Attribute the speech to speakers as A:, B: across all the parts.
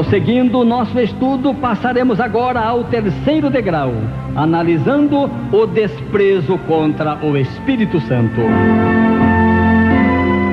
A: Prosseguindo nosso estudo, passaremos agora ao terceiro degrau, analisando o desprezo contra o Espírito Santo.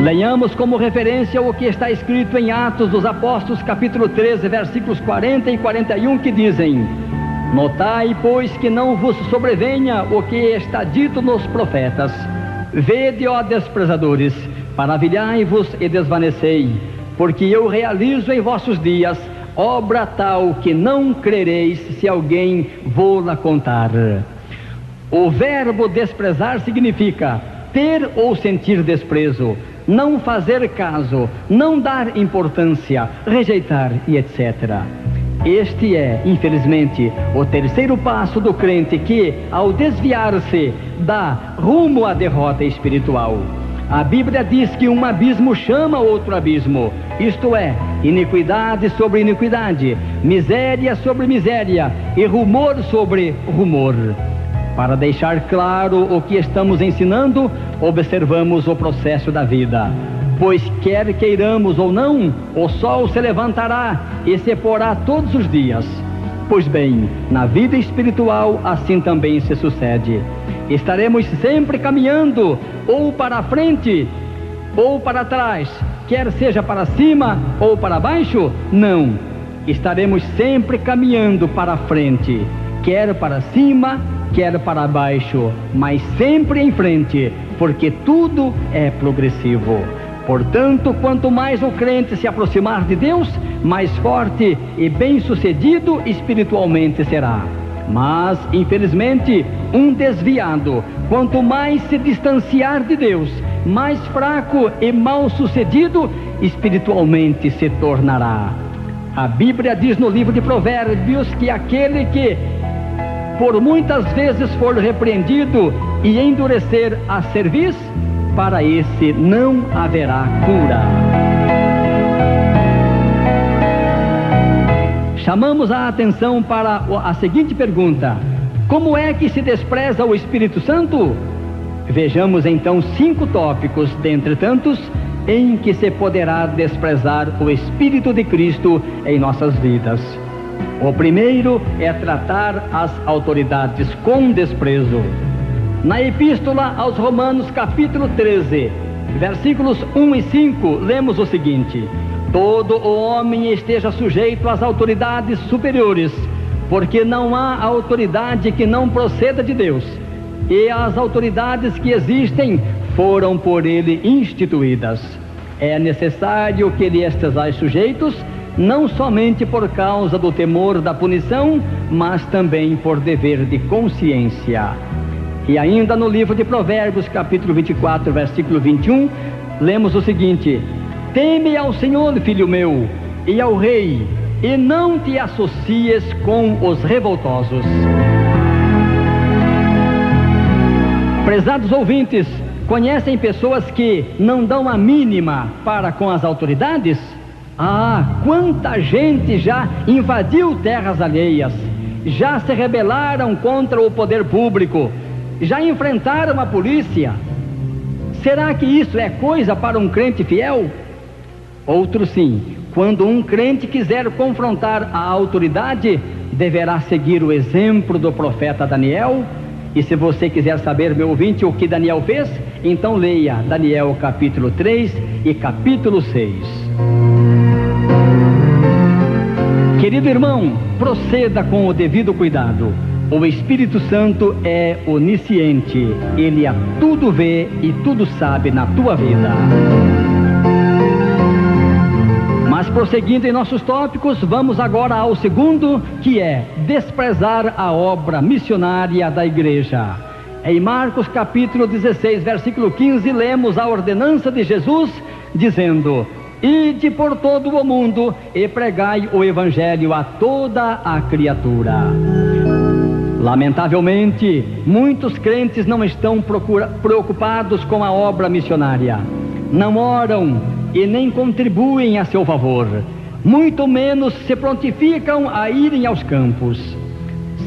A: Leiamos como referência o que está escrito em Atos dos Apóstolos, capítulo 13, versículos 40 e 41, que dizem: Notai, pois, que não vos sobrevenha o que está dito nos profetas. Vede, ó desprezadores, maravilhai-vos e desvanecei, porque eu realizo em vossos dias obra tal que não crereis se alguém vô-la contar. O verbo desprezar significa ter ou sentir desprezo, não fazer caso, não dar importância, rejeitar e etc. Este é, infelizmente, o terceiro passo do crente que, ao desviar-se, dá rumo à derrota espiritual. A Bíblia diz que um abismo chama outro abismo, isto é, iniquidade sobre iniquidade, miséria sobre miséria e rumor sobre rumor. Para deixar claro o que estamos ensinando, observamos o processo da vida. Pois quer queiramos ou não, o sol se levantará e se porá todos os dias. Pois bem, na vida espiritual assim também se sucede. Estaremos sempre caminhando, ou para a frente, ou para trás, quer seja para cima ou para baixo? Não, estaremos sempre caminhando para a frente, quer para cima, quer para baixo, mas sempre em frente, porque tudo é progressivo. Portanto, quanto mais o crente se aproximar de Deus, mais forte e bem-sucedido espiritualmente será. Mas, infelizmente, um desviado, quanto mais se distanciar de Deus, mais fraco e mal-sucedido espiritualmente se tornará. A Bíblia diz no livro de Provérbios que aquele que por muitas vezes for repreendido e endurecer a cerviz, para esse não haverá cura. Chamamos a atenção para a seguinte pergunta: como é que se despreza o Espírito Santo? Vejamos então 5 tópicos, dentre tantos, em que se poderá desprezar o Espírito de Cristo em nossas vidas. O primeiro é tratar as autoridades com desprezo. Na Epístola aos Romanos, capítulo 13, versículos 1 e 5, lemos o seguinte: todo o homem esteja sujeito às autoridades superiores, porque não há autoridade que não proceda de Deus, e as autoridades que existem foram por ele instituídas. É necessário que lhe estejais sujeitos, não somente por causa do temor da punição, mas também por dever de consciência. E ainda no livro de Provérbios, capítulo 24, versículo 21, lemos o seguinte: teme ao Senhor, filho meu, e ao rei, e não te associes com os revoltosos. Prezados ouvintes, conhecem pessoas que não dão a mínima para com as autoridades? Ah, quanta gente já invadiu terras alheias, já se rebelaram contra o poder público, já enfrentaram a polícia. Será que isso é coisa para um crente fiel? Outro sim, quando um crente quiser confrontar a autoridade, deverá seguir o exemplo do profeta Daniel. E se você quiser saber, meu ouvinte, o que Daniel fez, então leia Daniel capítulo 3 e capítulo 6. Querido irmão, proceda com o devido cuidado. O Espírito Santo é onisciente, ele a tudo vê e tudo sabe na tua vida. Mas prosseguindo em nossos tópicos, vamos agora ao segundo, que é desprezar a obra missionária da igreja. Em Marcos capítulo 16, versículo 15, lemos a ordenança de Jesus, dizendo: ide por todo o mundo e pregai o evangelho a toda a criatura. Lamentavelmente, muitos crentes não estão preocupados com a obra missionária, não oram e nem contribuem a seu favor, muito menos se prontificam a irem aos campos.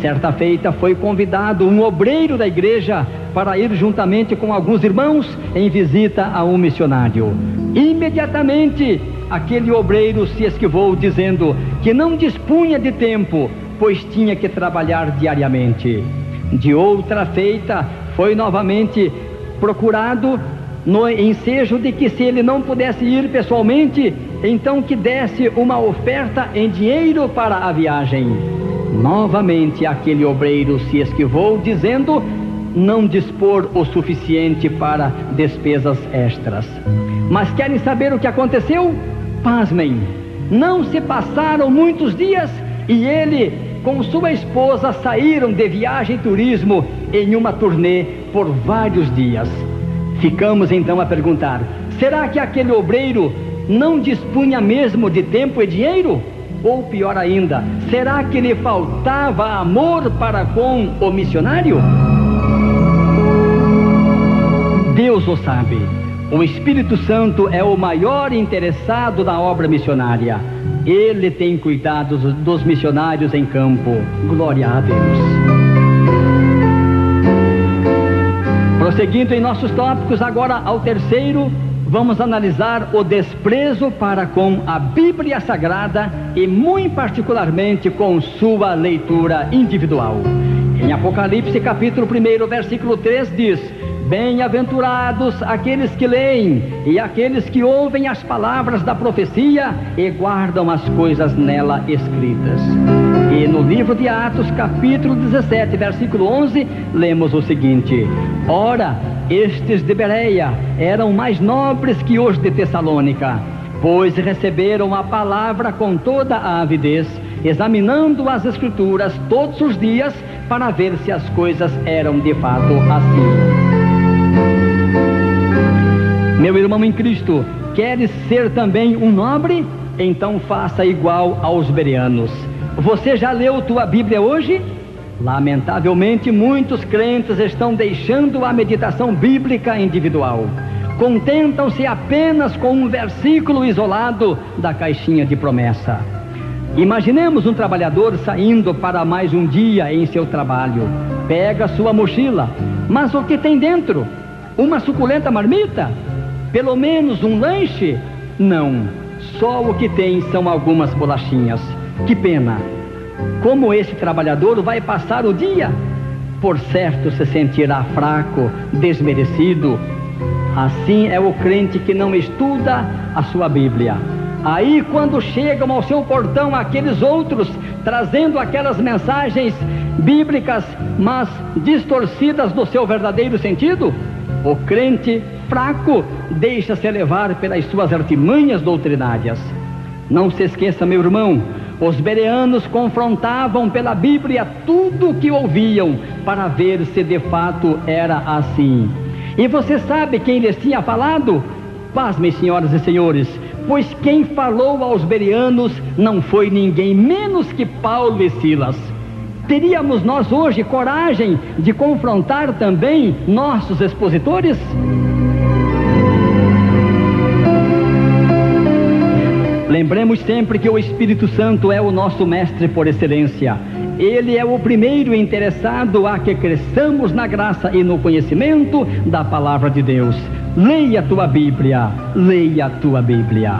A: Certa feita foi convidado um obreiro da igreja para ir juntamente com alguns irmãos em visita a um missionário. Imediatamente aquele obreiro se esquivou, dizendo que que não dispunha de tempo, pois tinha que trabalhar diariamente. De outra feita, foi novamente procurado no ensejo de que, se ele não pudesse ir pessoalmente, então que desse uma oferta em dinheiro para a viagem. Novamente aquele obreiro se esquivou, dizendo não dispor o suficiente para despesas extras. Mas querem saber o que aconteceu? Pasmem, não se passaram muitos dias e ele com sua esposa saíram de viagem e turismo em uma turnê por vários dias. Ficamos então a perguntar: será que aquele obreiro não dispunha mesmo de tempo e dinheiro? Ou pior ainda, será que lhe faltava amor para com o missionário? Deus o sabe. O Espírito Santo é o maior interessado na obra missionária. Ele tem cuidado dos missionários em campo. Glória a Deus. Prosseguindo em nossos tópicos, agora ao terceiro, vamos analisar o desprezo para com a Bíblia Sagrada e muito particularmente com sua leitura individual. Em Apocalipse capítulo 1, versículo 3 diz: bem-aventurados aqueles que leem e aqueles que ouvem as palavras da profecia e guardam as coisas nela escritas. E no livro de Atos capítulo 17, versículo 11, lemos o seguinte: ora, estes de Bereia eram mais nobres que os de Tessalônica, pois receberam a palavra com toda a avidez, examinando as escrituras todos os dias para ver se as coisas eram de fato assim. Meu irmão em Cristo, queres ser também um nobre? Então faça igual aos bereanos. Você já leu tua Bíblia hoje? Lamentavelmente, muitos crentes estão deixando a meditação bíblica individual. Contentam-se apenas com um versículo isolado da caixinha de promessa. Imaginemos um trabalhador saindo para mais um dia em seu trabalho. Pega sua mochila, mas o que tem dentro? Uma suculenta marmita? Pelo menos um lanche? Não, só o que tem são algumas bolachinhas. Que pena! Como esse trabalhador vai passar o dia? Por certo se sentirá fraco, desmerecido. Assim é o crente que não estuda a sua Bíblia. Aí, quando chegam ao seu portão aqueles outros, trazendo aquelas mensagens bíblicas, mas distorcidas do seu verdadeiro sentido, o crente fraco deixa-se levar pelas suas artimanhas doutrinárias. Não se esqueça, meu irmão, os bereanos confrontavam pela Bíblia tudo o que ouviam para ver se de fato era assim. E você sabe quem lhes tinha falado? Pasmem, senhoras e senhores, pois quem falou aos bereanos não foi ninguém menos que Paulo e Silas. Teríamos nós hoje coragem de confrontar também nossos expositores? Lembremos sempre que o Espírito Santo é o nosso mestre por excelência. Ele é o primeiro interessado a que cresçamos na graça e no conhecimento da palavra de Deus. Leia a tua Bíblia, leia a tua Bíblia.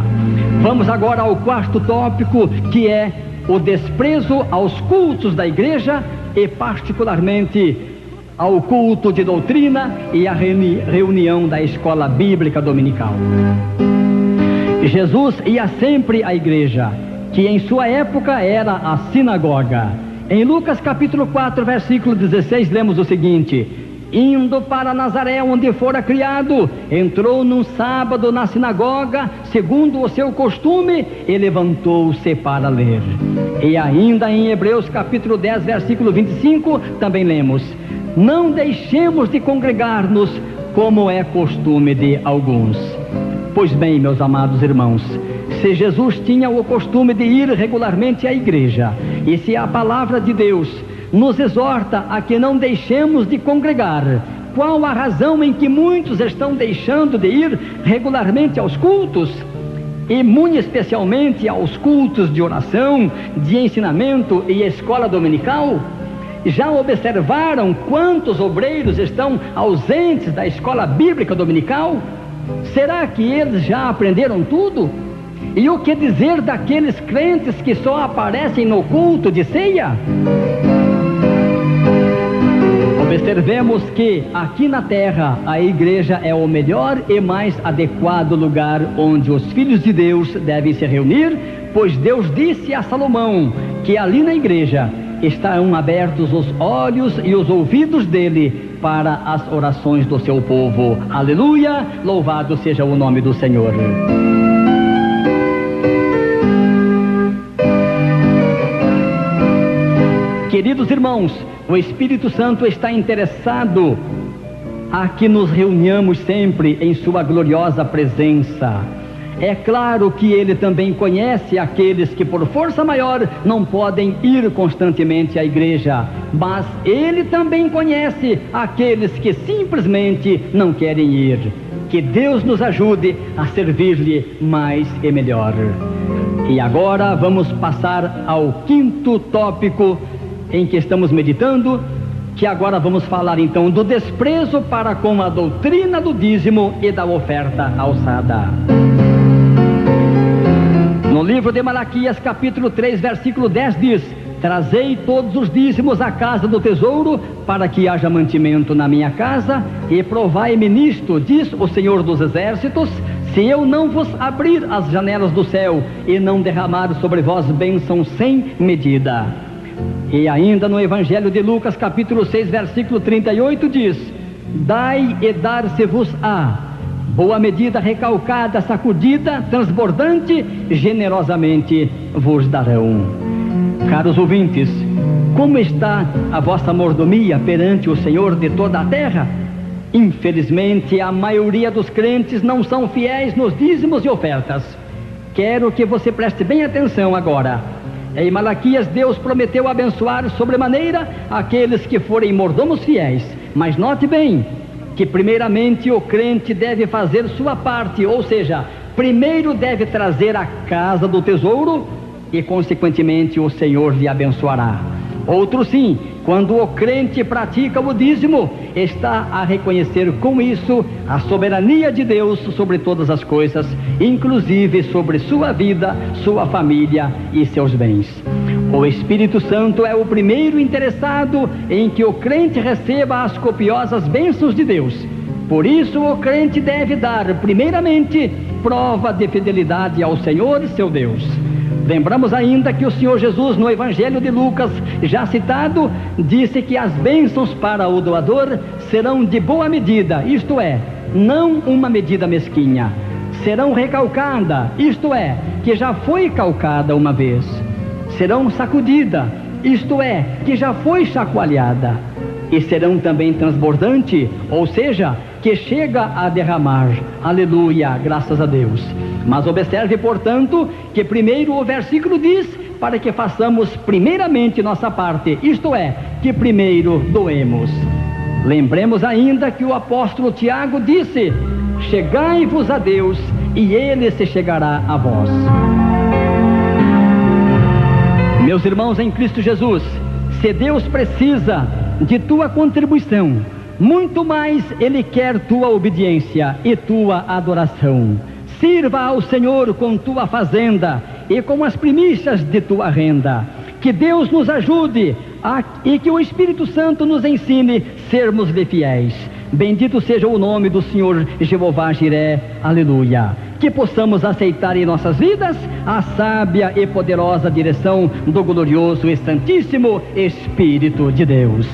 A: Vamos agora ao quarto tópico, que é o desprezo aos cultos da igreja e particularmente ao culto de doutrina e à reunião da escola bíblica dominical. Jesus ia sempre à igreja, que em sua época era a sinagoga. Em Lucas capítulo 4, versículo 16, lemos o seguinte: indo para Nazaré, onde fora criado, entrou num sábado na sinagoga, segundo o seu costume, e levantou-se para ler. E ainda em Hebreus capítulo 10, versículo 25, também lemos: não deixemos de congregar-nos, como é costume de alguns. Pois bem, meus amados irmãos, se Jesus tinha o costume de ir regularmente à igreja, e se a palavra de Deus nos exorta a que não deixemos de congregar, qual a razão em que muitos estão deixando de ir regularmente aos cultos? E muito especialmente aos cultos de oração, de ensinamento e escola dominical? Já observaram quantos obreiros estão ausentes da escola bíblica dominical? Será que eles já aprenderam tudo? E o que dizer daqueles crentes que só aparecem no culto de ceia? Observemos que aqui na terra a igreja é o melhor e mais adequado lugar onde os filhos de Deus devem se reunir, pois Deus disse a Salomão que ali na igreja estarão abertos os olhos e os ouvidos dele para as orações do seu povo. Aleluia! Louvado seja o nome do Senhor. Queridos irmãos, o Espírito Santo está interessado a que nos reunamos sempre em sua gloriosa presença. É claro que ele também conhece aqueles que por força maior não podem ir constantemente à igreja, mas ele também conhece aqueles que simplesmente não querem ir. Que Deus nos ajude a servir-lhe mais e melhor. E agora vamos passar ao quinto tópico em que estamos meditando, que agora vamos falar então do desprezo para com a doutrina do dízimo e da oferta alçada. No livro de Malaquias, capítulo 3, versículo 10 diz: trazei todos os dízimos à casa do tesouro, para que haja mantimento na minha casa, e provai-me nisto, diz o Senhor dos Exércitos, se eu não vos abrir as janelas do céu, e não derramar sobre vós bênçãos sem medida. E ainda no Evangelho de Lucas, capítulo 6, versículo 38 diz: dai e dar-se-vos-á, boa medida, recalcada, sacudida, transbordante, generosamente vos darão. Caros ouvintes, como está a vossa mordomia perante o Senhor de toda a terra? Infelizmente, a maioria dos crentes não são fiéis nos dízimos e ofertas. Quero que você preste bem atenção agora. Em Malaquias, Deus prometeu abençoar sobremaneira aqueles que forem mordomos fiéis. Mas note bem, que primeiramente o crente deve fazer sua parte, ou seja, primeiro deve trazer a casa do tesouro e consequentemente o Senhor lhe abençoará. Outro sim, quando o crente pratica o dízimo, está a reconhecer com isso a soberania de Deus sobre todas as coisas, inclusive sobre sua vida, sua família e seus bens. O Espírito Santo é o primeiro interessado em que o crente receba as copiosas bênçãos de Deus. Por isso o crente deve dar, primeiramente, prova de fidelidade ao Senhor, seu Deus. Lembramos ainda que o Senhor Jesus, no Evangelho de Lucas, já citado, disse que as bênçãos para o doador serão de boa medida, isto é, não uma medida mesquinha. Serão recalcada, isto é, que já foi calcada uma vez. Serão sacudida, isto é, que já foi chacoalhada. E serão também transbordante, ou seja, que chega a derramar. Aleluia, graças a Deus. Mas observe, portanto, que primeiro o versículo diz para que façamos primeiramente nossa parte, isto é, que primeiro doemos. Lembremos ainda que o apóstolo Tiago disse: chegai-vos a Deus e Ele se chegará a vós. Meus irmãos em Cristo Jesus, se Deus precisa de tua contribuição, muito mais Ele quer tua obediência e tua adoração. Sirva ao Senhor com tua fazenda e com as primícias de tua renda. Que Deus nos ajude e que o Espírito Santo nos ensine sermos-lhe fiéis. Bendito seja o nome do Senhor Jeová Jiré. Aleluia. Que possamos aceitar em nossas vidas a sábia e poderosa direção do glorioso e santíssimo Espírito de Deus.